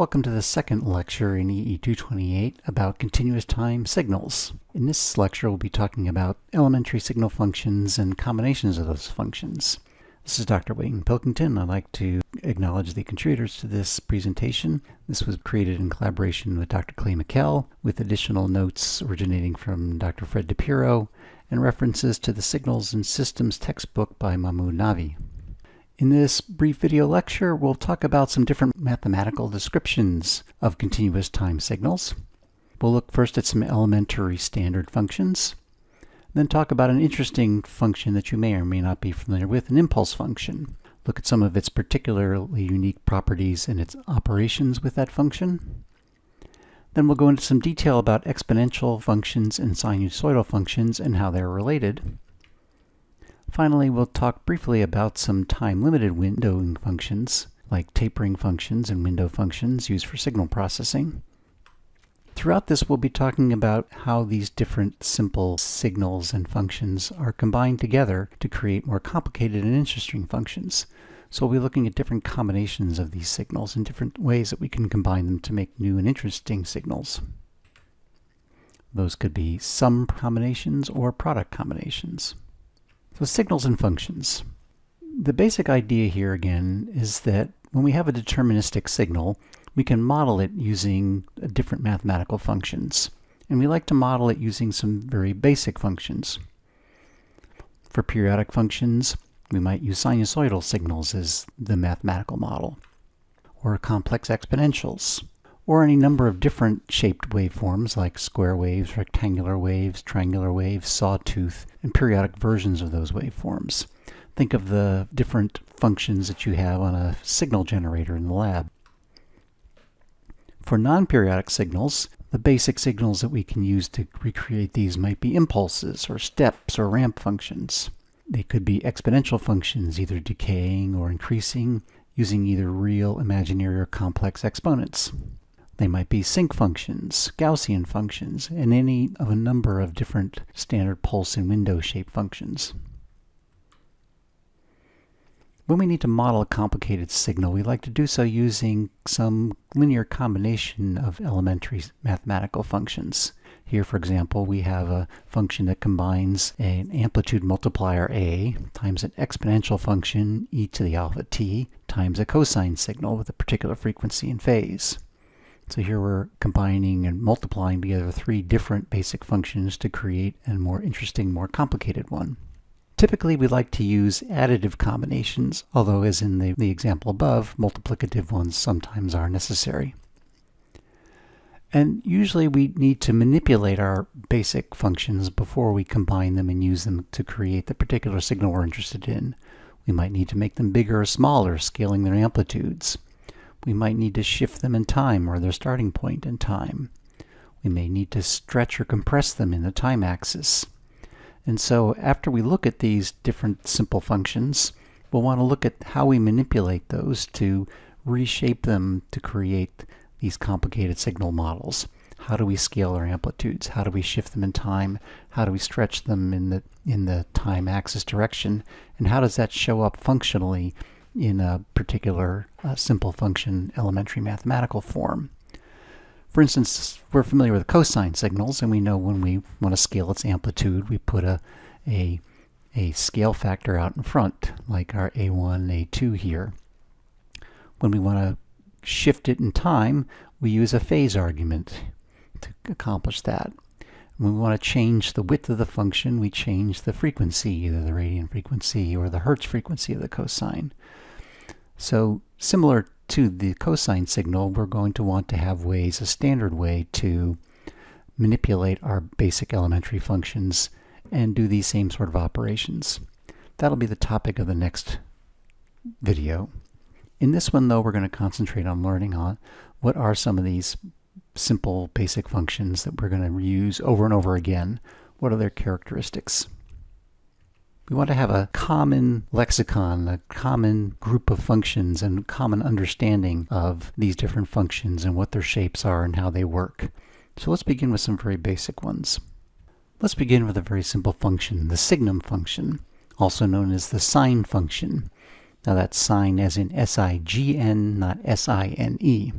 Welcome to the second lecture in EE228 about continuous-time signals. In this lecture, we'll be talking about elementary signal functions and combinations of those functions. This is Dr. Wayne Pilkington. I'd like to acknowledge the contributors to this presentation. This was created in collaboration with Dr. Clay McKell, with additional notes originating from Dr. Fred DePiro, and references to the Signals and Systems textbook by Mahmoud Navi. In this brief video lecture, we'll talk about some different mathematical descriptions of continuous time signals. We'll look first at some elementary standard functions, then talk about an interesting function that you may or may not be familiar with, an impulse function. Look at some of its particularly unique properties and its operations with that function. Then we'll go into some detail about exponential functions and sinusoidal functions and how they're related. Finally, we'll talk briefly about some time-limited windowing functions, like tapering functions and window functions used for signal processing. Throughout this, we'll be talking about how these different simple signals and functions are combined together to create more complicated and interesting functions. So we'll be looking at different combinations of these signals and different ways that we can combine them to make new and interesting signals. Those could be sum combinations or product combinations. So signals and functions. The basic idea here again is that when we have a deterministic signal, we can model it using different mathematical functions. And we like to model it using some very basic functions. For periodic functions, we might use sinusoidal signals as the mathematical model, or complex exponentials, or any number of different shaped waveforms like square waves, rectangular waves, triangular waves, sawtooth, and periodic versions of those waveforms. Think of the different functions that you have on a signal generator in the lab. For non-periodic signals, the basic signals that we can use to recreate these might be impulses or steps or ramp functions. They could be exponential functions, either decaying or increasing, using either real, imaginary, or complex exponents. They might be sinc functions, Gaussian functions, and any of a number of different standard pulse and window shape functions. When we need to model a complicated signal, we like to do so using some linear combination of elementary mathematical functions. Here, for example, we have a function that combines an amplitude multiplier A times an exponential function e to the alpha t times a cosine signal with a particular frequency and phase. So here we're combining and multiplying together three different basic functions to create a more interesting, more complicated one. Typically, we like to use additive combinations, although as in the example above, multiplicative ones sometimes are necessary. And usually we need to manipulate our basic functions before we combine them and use them to create the particular signal we're interested in. We might need to make them bigger or smaller, scaling their amplitudes. We might need to shift them in time or their starting point in time. We may need to stretch or compress them in the time axis. And so after we look at these different simple functions, we'll want to look at how we manipulate those to reshape them to create these complicated signal models. How do we scale our amplitudes? How do we shift them in time? How do we stretch them in the time axis direction? And how does that show up functionally in a particular simple function elementary mathematical form? For instance, we're familiar with cosine signals, and we know when we want to scale its amplitude, we put a scale factor out in front, like our A1, A2 here. When we want to shift it in time, we use a phase argument to accomplish that. When we want to change the width of the function, we change the frequency, either the radian frequency or the Hertz frequency of the cosine. So similar to the cosine signal, we're going to want to have ways, a standard way to manipulate our basic elementary functions and do these same sort of operations. That'll be the topic of the next video. In this one, though, we're going to concentrate on learning on what are some of these simple basic functions that we're going to reuse over and over again. What are their characteristics? We want to have a common lexicon, a common group of functions, and common understanding of these different functions and what their shapes are and how they work. So let's begin with some very basic ones. Let's begin with a very simple function, the signum function, also known as the sine function. Now that's sine as in S-I-G-N, not S-I-N-E.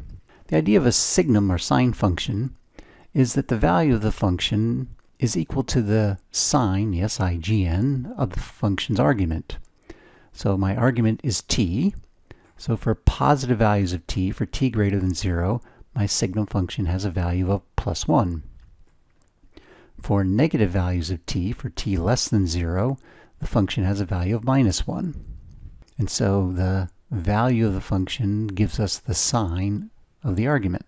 The idea of a signum or sign function is that the value of the function is equal to the sign, the sign, of the function's argument. So my argument is t. So for positive values of t, for t greater than 0, my signum function has a value of +1. For negative values of t, for t less than 0, the function has a value of -1. And so the value of the function gives us the sign of the argument.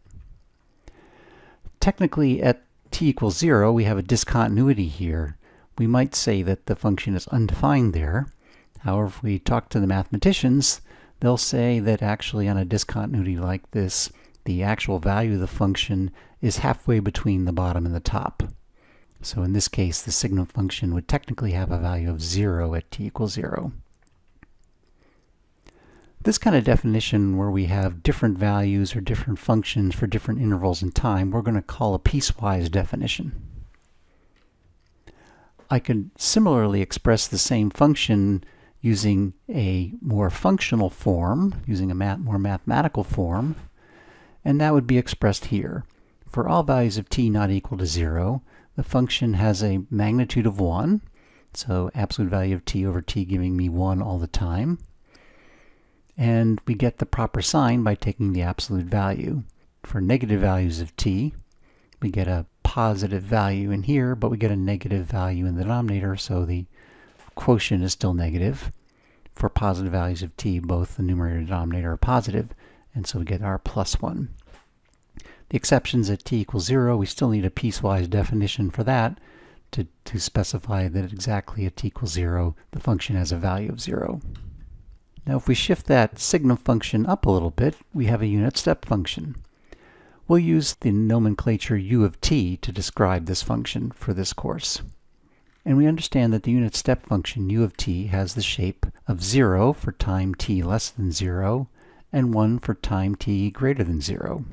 Technically, at t equals 0, we have a discontinuity here. We might say that the function is undefined there. However, if we talk to the mathematicians, they'll say that actually on a discontinuity like this, the actual value of the function is halfway between the bottom and the top. So in this case, the signum function would technically have a value of 0 at t equals 0. This kind of definition where we have different values or different functions for different intervals in time, we're going to call a piecewise definition. I could similarly express the same function using a more functional form, using a more mathematical form, and that would be expressed here. For all values of t not equal to 0, the function has a magnitude of 1, so absolute value of t over t giving me 1 all the time. And we get the proper sign by taking the absolute value. For negative values of t, we get a positive value in here, but we get a negative value in the denominator, so the quotient is still negative. For positive values of t, both the numerator and denominator are positive, and so we get our +1. The exceptions at t equals 0, we still need a piecewise definition for that to specify that exactly at t equals 0, the function has a value of 0. Now if we shift that signum function up a little bit, we have a unit step function. We'll use the nomenclature u of t to describe this function for this course. And we understand that the unit step function u of t has the shape of 0 for time t less than 0, and 1 for time t greater than 0.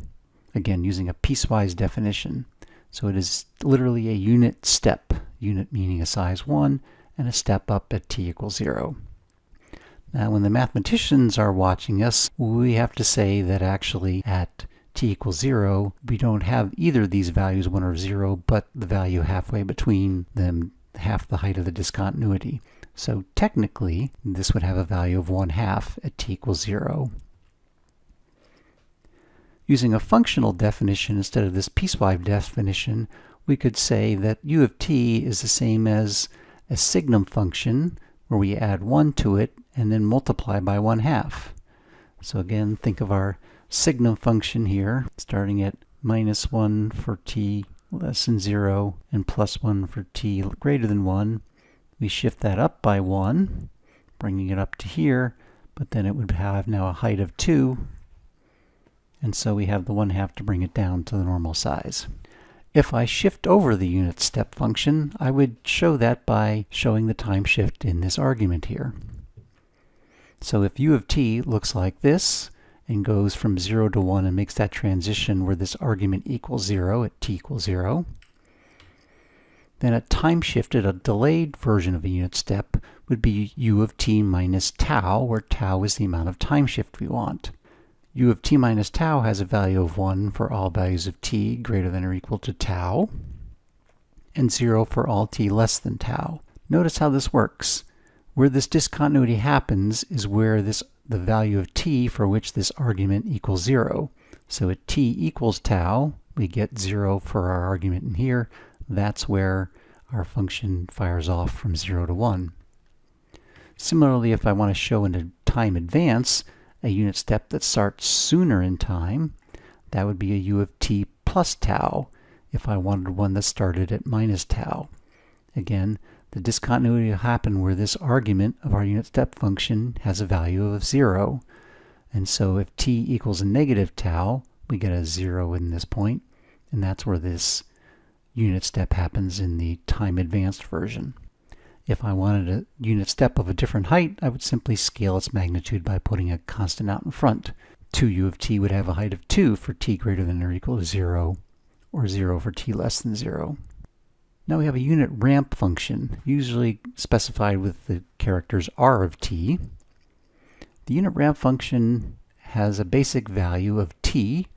Again, using a piecewise definition. So it is literally a unit step, unit meaning a size 1, and a step up at t equals 0. Now when the mathematicians are watching us, we have to say that actually at t equals 0, we don't have either of these values, 1 or 0, but the value halfway between them, half the height of the discontinuity. So technically, this would have a value of 1/2 at t equals 0. Using a functional definition instead of this piecewise definition, we could say that u of t is the same as a signum function, where we add 1 to it and then multiply by 1/2. So again, think of our signum function here, starting at -1 for t less than 0 and +1 for t greater than 1. We shift that up by 1, bringing it up to here, but then it would have now a height of 2, and so we have the 1/2 to bring it down to the normal size. If I shift over the unit step function, I would show that by showing the time shift in this argument here. So if u of t looks like this, and goes from 0 to 1 and makes that transition where this argument equals 0 at t equals 0, then a time shifted, a delayed version of a unit step would be u of t minus tau, where tau is the amount of time shift we want. U of t minus tau has a value of 1 for all values of t greater than or equal to tau, and 0 for all t less than tau. Notice how this works. Where this discontinuity happens is where the value of t for which this argument equals 0. So at t equals tau, we get 0 for our argument in here. That's where our function fires off from 0 to 1. Similarly, if I want to show in a time advance a unit step that starts sooner in time, that would be a u of t plus tau if I wanted one that started at minus tau. Again, the discontinuity will happen where this argument of our unit step function has a value of 0. And so if t equals a negative tau, we get a 0 in this point, and that's where this unit step happens in the time advanced version. If I wanted a unit step of a different height, I would simply scale its magnitude by putting a constant out in front. 2u of t would have a height of 2 for t greater than or equal to 0, or 0 for t less than 0. Now we have a unit ramp function, usually specified with the characters r of t. The unit ramp function has a basic value of t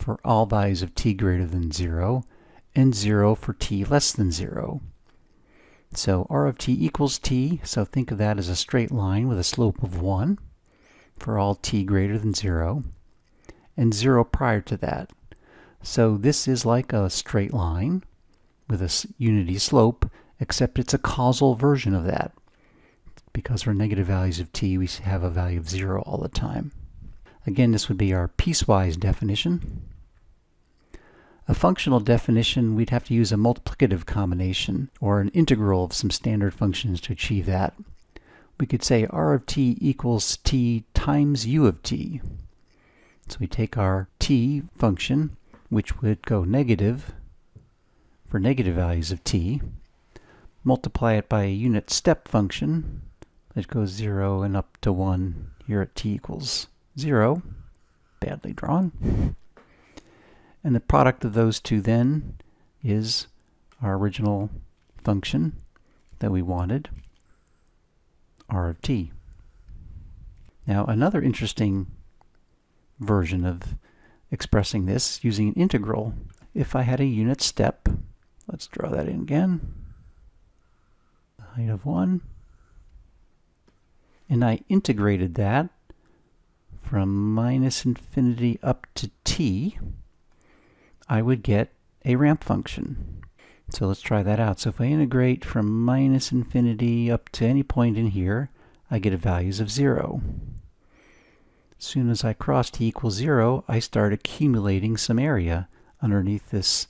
for all values of t greater than 0, and 0 for t less than 0. So r of t equals t, so think of that as a straight line with a slope of 1 for all t greater than 0, and 0 prior to that. So this is like a straight line with a unity slope, except it's a causal version of that. Because for negative values of t, we have a value of 0 all the time. Again, this would be our piecewise definition. A functional definition, we'd have to use a multiplicative combination or an integral of some standard functions to achieve that. We could say r of t equals t times u of t. So we take our t function, which would go negative for negative values of t, multiply it by a unit step function that goes 0 and up to 1 here at t equals 0, badly drawn. And the product of those two then is our original function that we wanted, r of t. Now another interesting version of expressing this using an integral. If I had a unit step, let's draw that in again, the height of 1, and I integrated that from minus infinity up to t, I would get a ramp function. So let's try that out. So if I integrate from minus infinity up to any point in here, I get values of 0. As soon as I cross t equals 0, I start accumulating some area underneath this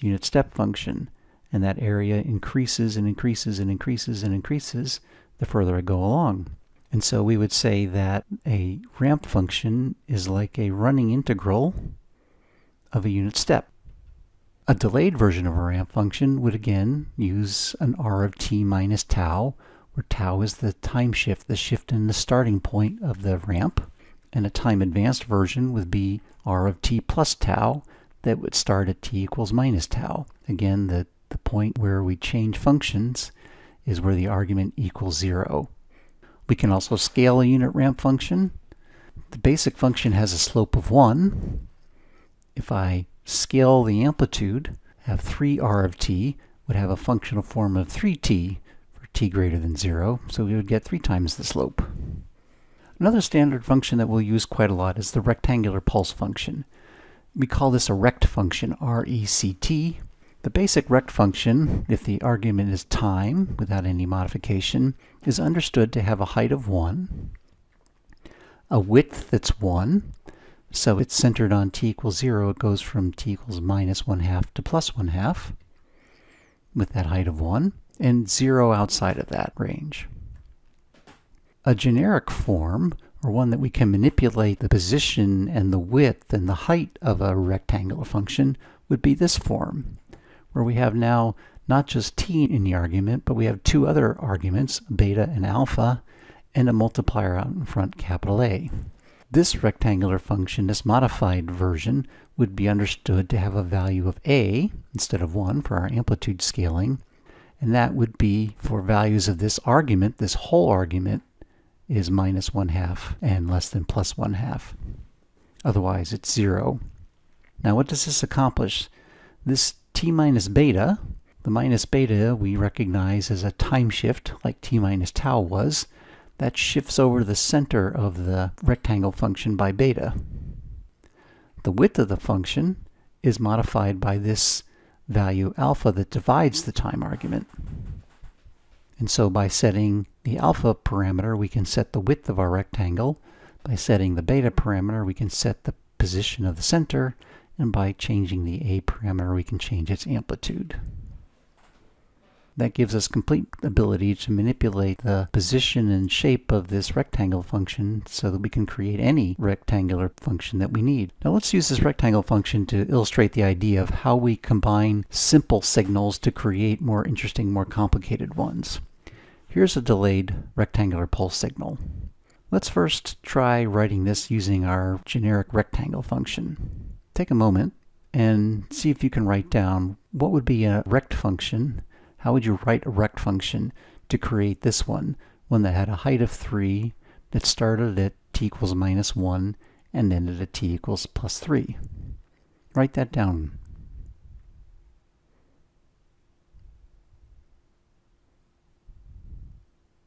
unit step function. And that area increases and increases and increases and increases the further I go along. And so we would say that a ramp function is like a running integral of a unit step. A delayed version of a ramp function would again use an r of t minus tau, where tau is the time shift, the shift in the starting point of the ramp. And a time advanced version would be r of t plus tau that would start at t equals minus tau. Again, the point where we change functions is where the argument equals 0. We can also scale a unit ramp function. The basic function has a slope of 1. If I scale the amplitude, have 3r of t, would have a functional form of 3t for t greater than 0, so we would get 3 times the slope. Another standard function that we'll use quite a lot is the rectangular pulse function. We call this a rect function, R-E-C-T. The basic rect function, if the argument is time without any modification, is understood to have a height of 1, a width that's 1, so it's centered on t equals 0. It goes from t equals minus 1/2 to plus 1/2 with that height of 1, and 0 outside of that range. A generic form, or one that we can manipulate the position and the width and the height of a rectangular function, would be this form, where we have now not just t in the argument, but we have two other arguments, beta and alpha, and a multiplier out in front, capital A. This rectangular function, this modified version, would be understood to have a value of a instead of 1 for our amplitude scaling, and that would be for values of this argument, this whole argument, is minus 1/2 and less than plus 1/2. Otherwise, it's 0. Now, what does this accomplish? This t minus beta, the minus beta we recognize as a time shift, like t minus tau was, that shifts over the center of the rectangle function by beta. The width of the function is modified by this value alpha that divides the time argument. And so by setting the alpha parameter, we can set the width of our rectangle. By setting the beta parameter, we can set the position of the center. And by changing the a parameter, we can change its amplitude. That gives us complete ability to manipulate the position and shape of this rectangle function so that we can create any rectangular function that we need. Now let's use this rectangle function to illustrate the idea of how we combine simple signals to create more interesting, more complicated ones. Here's a delayed rectangular pulse signal. Let's first try writing this using our generic rectangle function. Take a moment and see if you can write down what would be a rect function. How would you write a rect function to create this one that had a height of 3, that started at t equals minus 1 and ended at t equals plus 3? Write that down.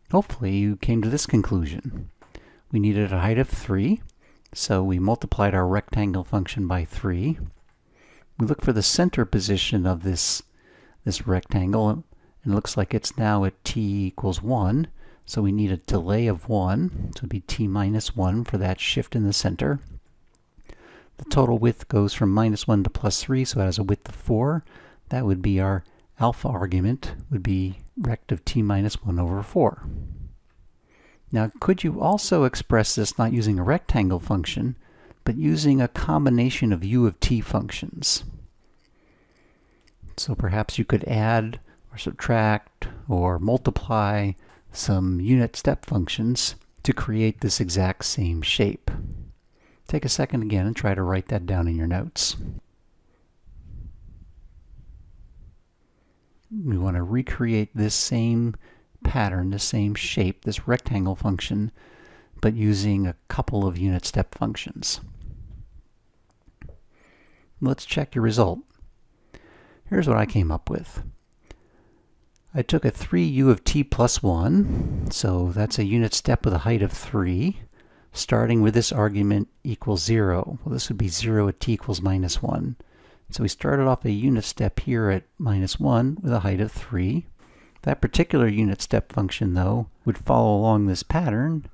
Hopefully you came to this conclusion. We needed a height of 3, so we multiplied our rectangle function by 3. We look for the center position of this rectangle, and it looks like it's now at t equals 1, so we need a delay of 1, so it would be t minus 1 for that shift in the center. The total width goes from minus 1 to plus 3, so it has a width of 4. That would be our alpha argument, would be rect of t minus 1 over 4. Now, could you also express this not using a rectangle function, but using a combination of u of t functions? So perhaps you could add or subtract or multiply some unit step functions to create this exact same shape. Take a second again and try to write that down in your notes. We want to recreate this same pattern, the same shape, this rectangle function, but using a couple of unit step functions. Let's check your result. Here's what I came up with. I took a 3u of t plus 1, so that's a unit step with a height of 3, starting with this argument equals 0. Well, this would be 0 at t equals minus 1. So we started off a unit step here at minus 1 with a height of 3. That particular unit step function, though, would follow along this pattern,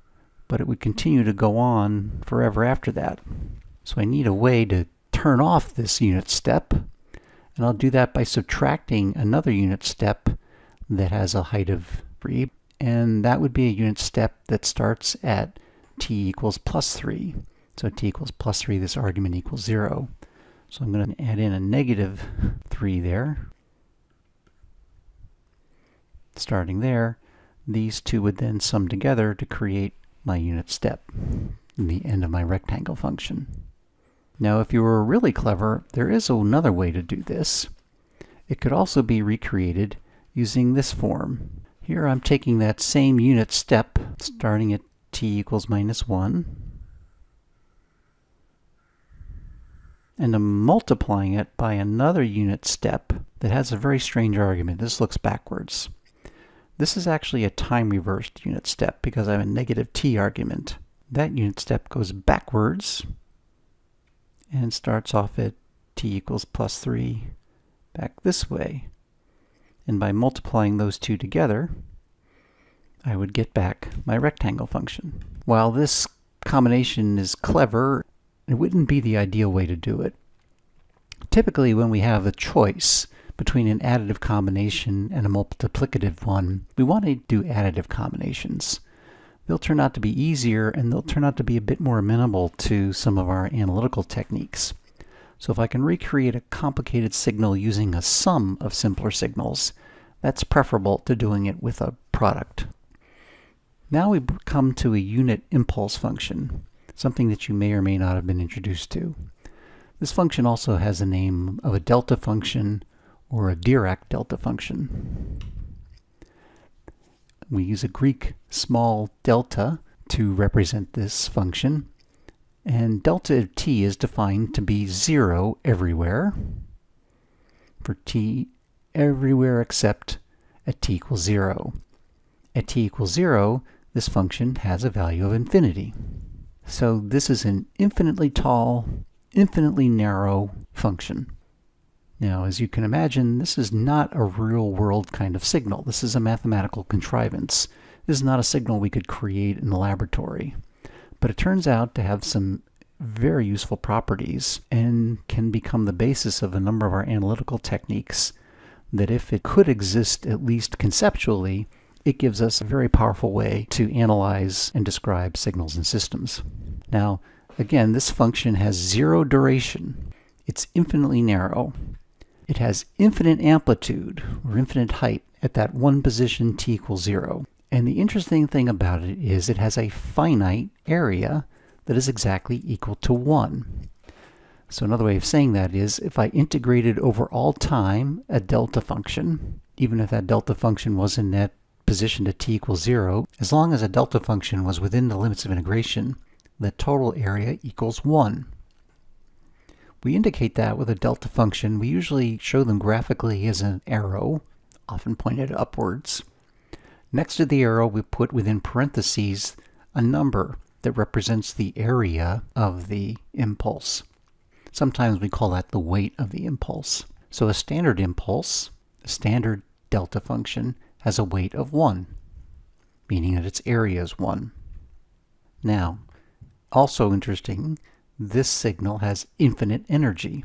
but it would continue to go on forever after that. So I need a way to turn off this unit step, and I'll do that by subtracting another unit step that has a height of 3, and that would be a unit step that starts at t equals plus 3. So at t equals plus 3, this argument equals 0. So I'm going to add in a negative 3 there. Starting there, these two would then sum together to create my unit step in the end of my rectangle function. Now, if you were really clever, there is another way to do this. It could also be recreated using this form. Here I'm taking that same unit step, starting at t equals minus 1, and I'm multiplying it by another unit step that has a very strange argument. This looks backwards. This is actually a time-reversed unit step because I have a negative t argument. That unit step goes backwards and starts off at t equals plus 3 back this way. And by multiplying those two together, I would get back my rectangle function. While this combination is clever, it wouldn't be the ideal way to do it. Typically, when we have a choice between an additive combination and a multiplicative one, we want to do additive combinations. They'll turn out to be easier, and they'll turn out to be a bit more amenable to some of our analytical techniques. So if I can recreate a complicated signal using a sum of simpler signals, that's preferable to doing it with a product. Now we come to a unit impulse function, something that you may or may not have been introduced to. This function also has the name of a delta function or a Dirac delta function. We use a Greek small delta to represent this function, and delta of t is defined to be 0 everywhere, for t everywhere except at t equals 0. At t equals 0, this function has a value of infinity. So this is an infinitely tall, infinitely narrow function. Now, as you can imagine, this is not a real-world kind of signal. This is a mathematical contrivance. This is not a signal we could create in the laboratory. But it turns out to have some very useful properties and can become the basis of a number of our analytical techniques that, if it could exist at least conceptually, it gives us a very powerful way to analyze and describe signals and systems. Now, again, this function has 0 duration. It's infinitely narrow. It has infinite amplitude, or infinite height, at that one position t equals 0. And the interesting thing about it is it has a finite area that is exactly equal to 1. So another way of saying that is, if I integrated over all time a delta function, even if that delta function was in that position at t equals 0, as long as a delta function was within the limits of integration, the total area equals 1. We indicate that with a delta function. We usually show them graphically as an arrow, often pointed upwards. Next to the arrow, we put within parentheses a number that represents the area of the impulse. Sometimes we call that the weight of the impulse. So a standard impulse, a standard delta function, has a weight of 1, meaning that its area is 1. Now, also interesting, this signal has infinite energy.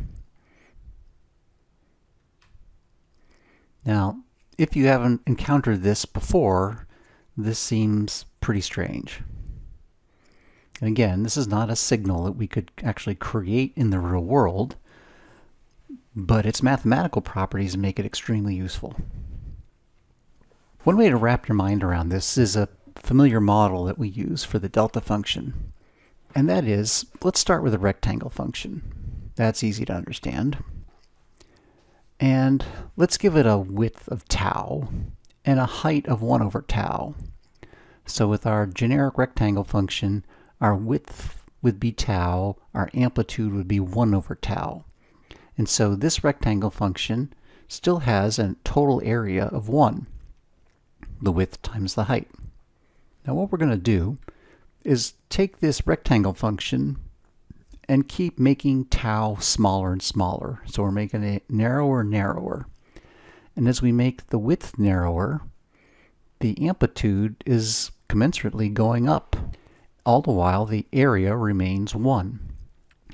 Now, if you haven't encountered this before, this seems pretty strange. And again, this is not a signal that we could actually create in the real world, but its mathematical properties make it extremely useful. One way to wrap your mind around this is a familiar model that we use for the delta function. And that is, let's start with a rectangle function. That's easy to understand. And let's give it a width of tau and a height of 1 over tau. So with our generic rectangle function, our width would be tau, our amplitude would be 1 over tau. And so this rectangle function still has a total area of 1, the width times the height. Now what we're going to do is take this rectangle function and keep making tau smaller and smaller. So we're making it narrower and narrower. And as we make the width narrower, the amplitude is commensurately going up. All the while the area remains 1.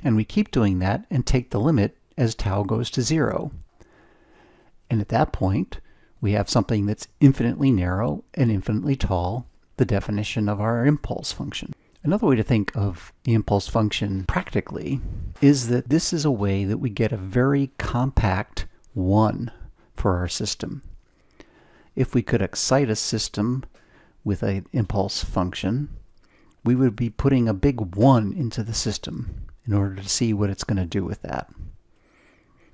And we keep doing that and take the limit as tau goes to 0. And at that point, we have something that's infinitely narrow and infinitely tall, the definition of our impulse function. Another way to think of the impulse function practically is that this is a way that we get a very compact 1 for our system. If we could excite a system with an impulse function, we would be putting a big 1 into the system in order to see what it's going to do with that.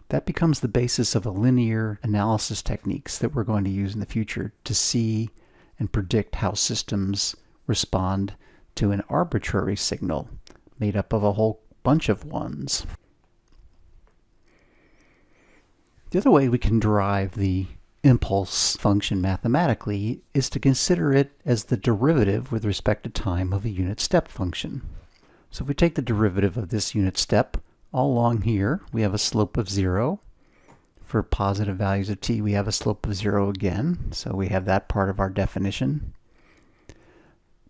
That becomes the basis of a linear analysis techniques that we're going to use in the future to see and predict how systems respond to an arbitrary signal made up of a whole bunch of 1s. The other way we can derive the impulse function mathematically is to consider it as the derivative with respect to time of a unit step function. So if we take the derivative of this unit step, all along here we have a slope of 0. For positive values of t, we have a slope of 0 again, so we have that part of our definition.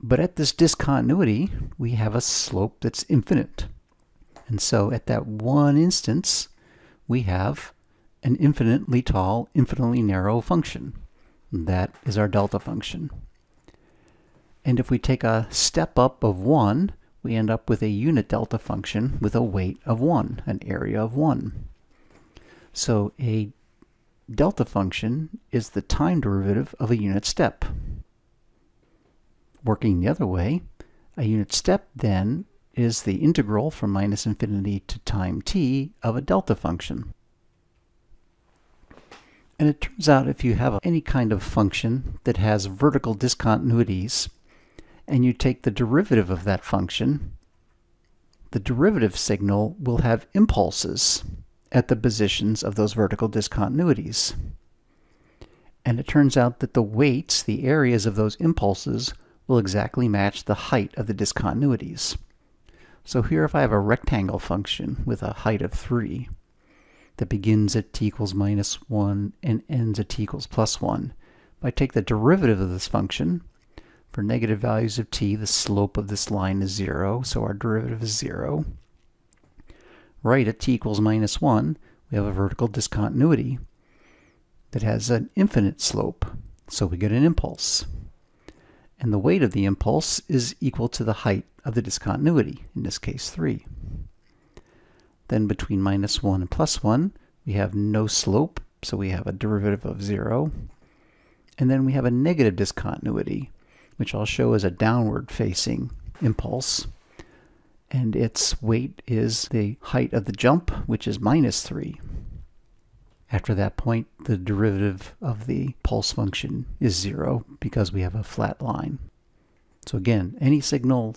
But at this discontinuity, we have a slope that's infinite. And so at that one instance, we have an infinitely tall, infinitely narrow function. That is our delta function. And if we take a step up of 1, we end up with a unit delta function with a weight of 1, an area of 1. So a delta function is the time derivative of a unit step. Working the other way, a unit step then is the integral from minus infinity to time t of a delta function. And it turns out if you have any kind of function that has vertical discontinuities, and you take the derivative of that function, the derivative signal will have impulses at the positions of those vertical discontinuities. And it turns out that the weights, the areas of those impulses, will exactly match the height of the discontinuities. So here if I have a rectangle function with a height of 3 that begins at t equals minus 1 and ends at t equals plus 1, if I take the derivative of this function, for negative values of t, the slope of this line is 0, so our derivative is 0. Right at t equals minus 1, we have a vertical discontinuity that has an infinite slope, so we get an impulse. And the weight of the impulse is equal to the height of the discontinuity, in this case 3. Then between minus 1 and plus 1, we have no slope, so we have a derivative of 0. And then we have a negative discontinuity, which I'll show as a downward facing impulse. And its weight is the height of the jump, which is minus 3. After that point, the derivative of the pulse function is 0 because we have a flat line. So again, any signal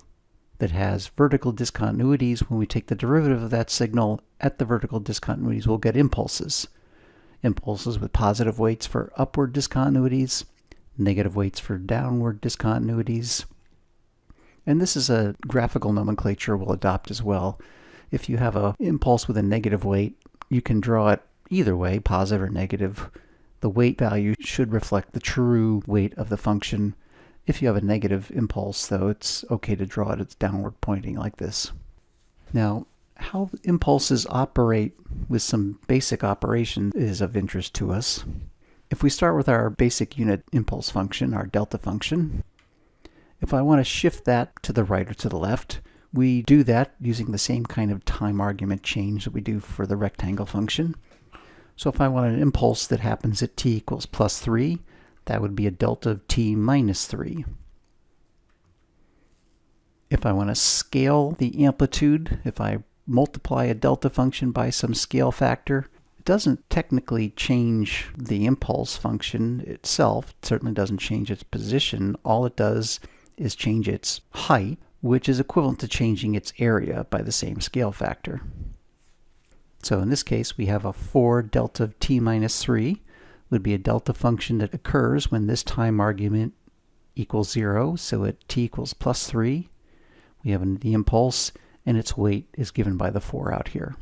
that has vertical discontinuities. When we take the derivative of that signal at the vertical discontinuities, we'll get impulses. Impulses with positive weights for upward discontinuities, negative weights for downward discontinuities. And this is a graphical nomenclature we'll adopt as well. If you have an impulse with a negative weight, you can draw it either way, positive or negative. The weight value should reflect the true weight of the function. If you have a negative impulse, though, it's okay to draw it as downward pointing like this. Now, how impulses operate with some basic operation is of interest to us. If we start with our basic unit impulse function, our delta function, if I want to shift that to the right or to the left, we do that using the same kind of time argument change that we do for the rectangle function. So if I want an impulse that happens at t equals plus 3, that would be a delta of t minus 3. If I want to scale the amplitude, if I multiply a delta function by some scale factor, it doesn't technically change the impulse function itself. It certainly doesn't change its position. All it does is change its height, which is equivalent to changing its area by the same scale factor. So in this case, we have a 4 delta of t minus 3 would be a delta function that occurs when this time argument equals 0. So at t equals plus 3, we have the impulse, and its weight is given by the 4 out here.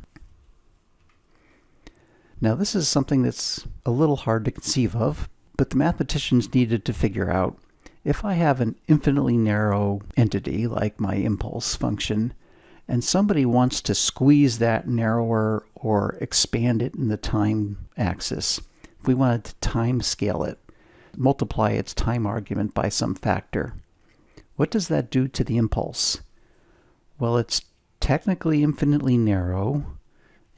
Now this is something that's a little hard to conceive of, but the mathematicians needed to figure out, if I have an infinitely narrow entity like my impulse function, and somebody wants to squeeze that narrower or expand it in the time axis, if we wanted to time scale it, multiply its time argument by some factor, what does that do to the impulse? Well, it's technically infinitely narrow,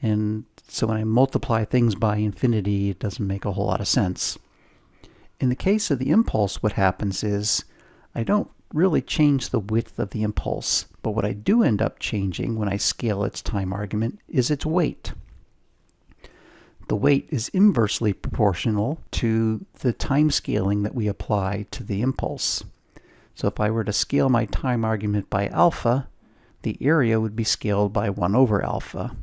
and so when I multiply things by infinity, it doesn't make a whole lot of sense. In the case of the impulse, what happens is I don't really change the width of the impulse, but what I do end up changing when I scale its time argument is its weight. The weight is inversely proportional to the time scaling that we apply to the impulse. So if I were to scale my time argument by alpha, the area would be scaled by 1 over alpha.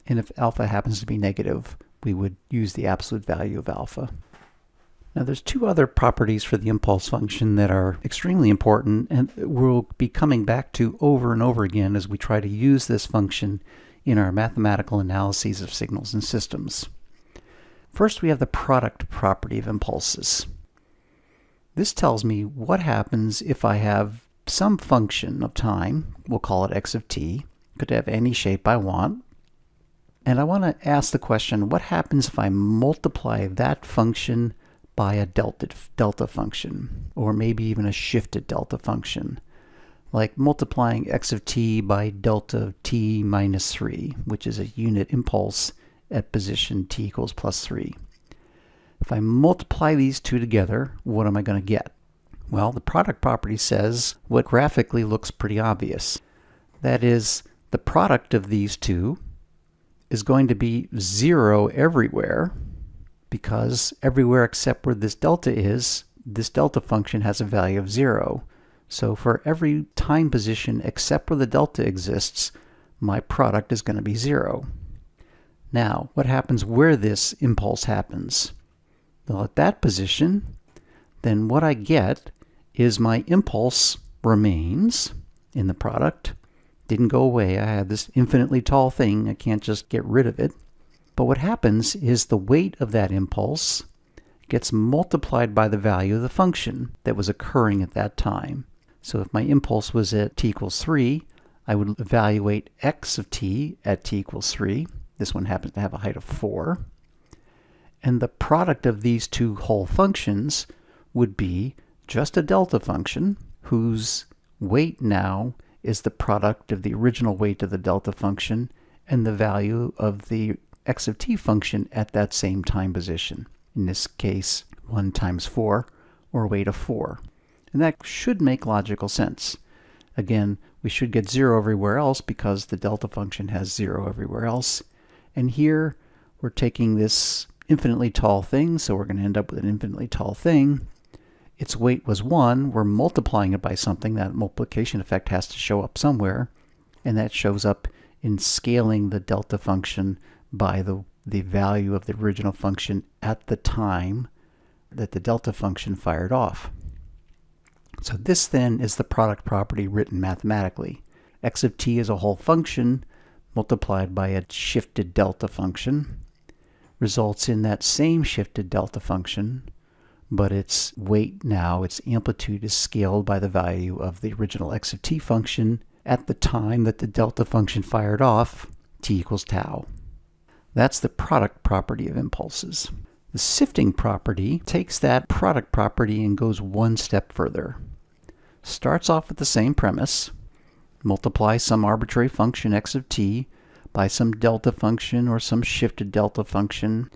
And if alpha happens to be negative, we would use the absolute value of alpha. Now there's two other properties for the impulse function that are extremely important and we'll be coming back to over and over again as we try to use this function in our mathematical analyses of signals and systems. First, we have the product property of impulses. This tells me what happens if I have some function of time, we'll call it x of t, could have any shape I want, and I want to ask the question, what happens if I multiply that function by a delta function, or maybe even a shifted delta function, like multiplying x of t by delta of t minus 3, which is a unit impulse at position t equals plus 3. If I multiply these two together, what am I going to get? Well, the product property says what graphically looks pretty obvious. That is, the product of these two is going to be 0 everywhere, because everywhere except where this delta is, this delta function has a value of 0. So for every time position except where the delta exists, my product is going to be 0. Now, what happens where this impulse happens? Well, at that position, then what I get is my impulse remains in the product. Didn't go away. I had this infinitely tall thing. I can't just get rid of it. But what happens is the weight of that impulse gets multiplied by the value of the function that was occurring at that time. So if my impulse was at t equals 3, I would evaluate x of t at t equals 3. This one happens to have a height of 4. And the product of these two whole functions would be just a delta function whose weight now is the product of the original weight of the delta function and the value of the x of t function at that same time position. In this case, 1 times 4, or weight of 4. And that should make logical sense. Again, we should get 0 everywhere else because the delta function has 0 everywhere else. And here we're taking this infinitely tall thing, so we're going to end up with an infinitely tall thing. its weight was 1, we're multiplying it by something. That multiplication effect has to show up somewhere, and that shows up in scaling the delta function by the value of the original function at the time that the delta function fired off. So this then is the product property written mathematically. X of t is a whole function multiplied by a shifted delta function, results in that same shifted delta function, but its weight now, its amplitude, is scaled by the value of the original x of t function at the time that the delta function fired off, t equals tau. That's the product property of impulses. The shifting property takes that product property and goes one step further. Starts off with the same premise, multiply some arbitrary function x of t by some delta function or some shifted delta function.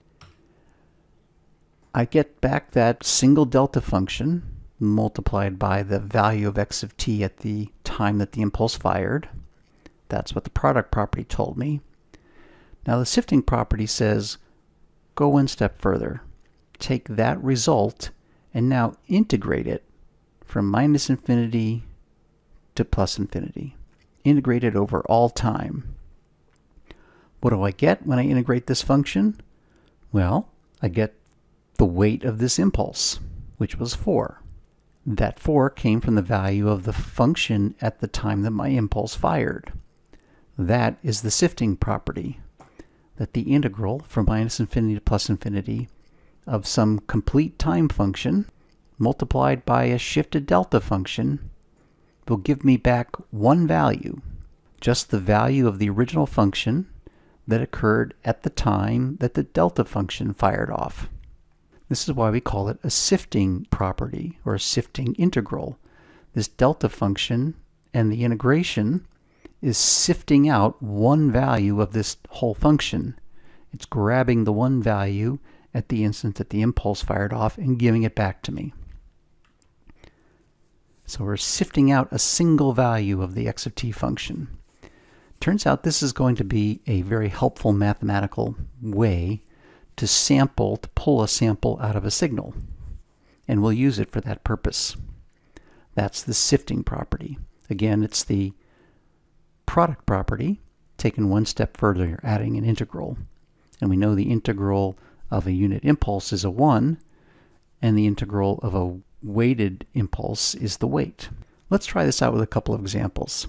I get back that single delta function multiplied by the value of x of t at the time that the impulse fired. That's what the product property told me. Now the shifting property says, go one step further. Take that result and now integrate it from minus infinity to plus infinity. Integrate it over all time. What do I get when I integrate this function? Well, I get the weight of this impulse, which was 4. That 4 came from the value of the function at the time that my impulse fired. That is the shifting property, that the integral from minus infinity to plus infinity of some complete time function multiplied by a shifted delta function will give me back one value, just the value of the original function that occurred at the time that the delta function fired off. This is why we call it a shifting property or a shifting integral. This delta function and the integration is sifting out one value of this whole function. It's grabbing the one value at the instant that the impulse fired off and giving it back to me. So we're sifting out a single value of the x of t function. Turns out this is going to be a very helpful mathematical way to pull a sample out of a signal. And we'll use it for that purpose. That's the shifting property. Again, it's the product property taken one step further, adding an integral. And we know the integral of a unit impulse is a 1, and the integral of a weighted impulse is the weight. Let's try this out with a couple of examples.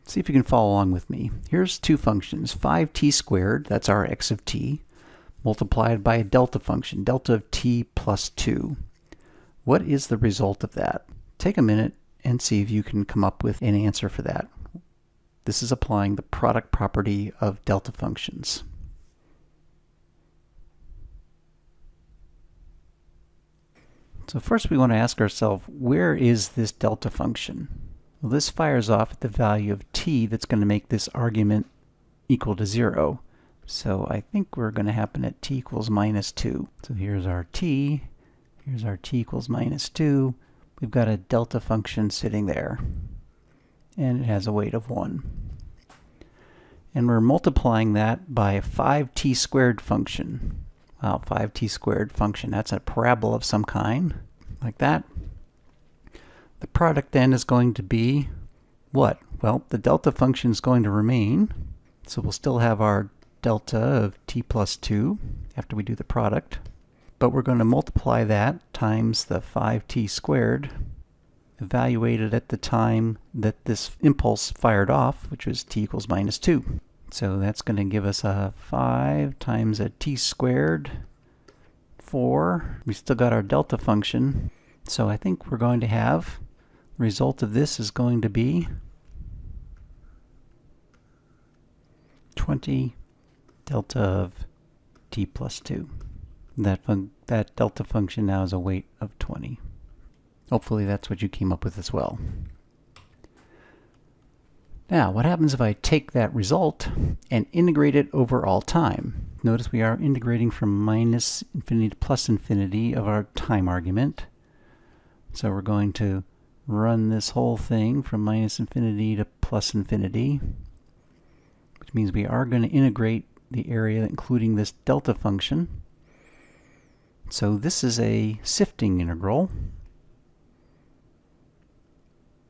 See if you can follow along with me. Here's two functions, 5t squared, that's our x of t, multiplied by a delta function, delta of t plus 2. What is the result of that? Take a minute and see if you can come up with an answer for that. This is applying the product property of delta functions. So first we want to ask ourselves, where is this delta function? Well, this fires off at the value of t that's going to make this argument equal to 0. So I think we're going to happen at t equals minus 2. So here's our t equals minus 2. We've got a delta function sitting there, and it has a weight of 1. And we're multiplying that by a 5t squared function. Wow, 5t squared function, that's a parabola of some kind, like that. The product then is going to be what? Well, the delta function is going to remain, so we'll still have our delta of t plus 2 after we do the product, but we're going to multiply that times the 5t squared evaluated at the time that this impulse fired off, which was t equals minus 2. So that's going to give us a 5 times a t squared, 4. We still got our delta function, so I think we're going to have, the result of this is going to be 20 delta of t plus 2. That delta function now is a weight of 20. Hopefully that's what you came up with as well. Now, what happens if I take that result and integrate it over all time? Notice we are integrating from minus infinity to plus infinity of our time argument. So we're going to run this whole thing from minus infinity to plus infinity, which means we are going to integrate the area including this delta function. So this is a sifting integral.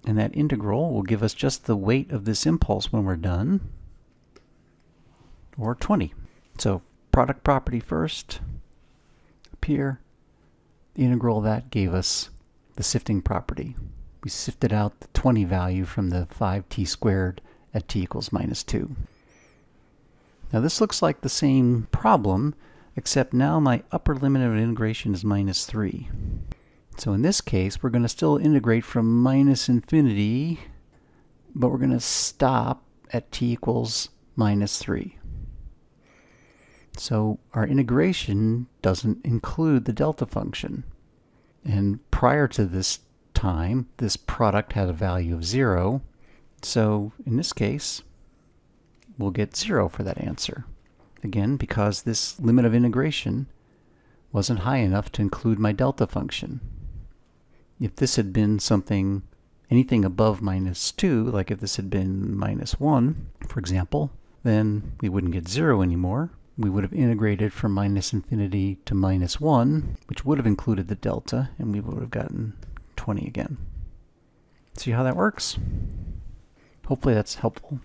And that integral will give us just the weight of this impulse when we're done, or 20. So product property first, up here, the integral of that gave us the sifting property. We sifted out the 20 value from the 5t squared at t equals -2. Now this looks like the same problem, except now my upper limit of integration is -3. So in this case, we're going to still integrate from -infinity, but we're going to stop at t equals -3. So our integration doesn't include the delta function. And prior to this time, this product had a value of 0. So in this case, we'll get 0 for that answer. Again, because this limit of integration wasn't high enough to include my delta function. If this had been anything above -2, like if this had been -1, for example, then we wouldn't get 0 anymore. We would have integrated from -infinity to -1, which would have included the delta, and we would have gotten 20 again. See how that works? Hopefully that's helpful.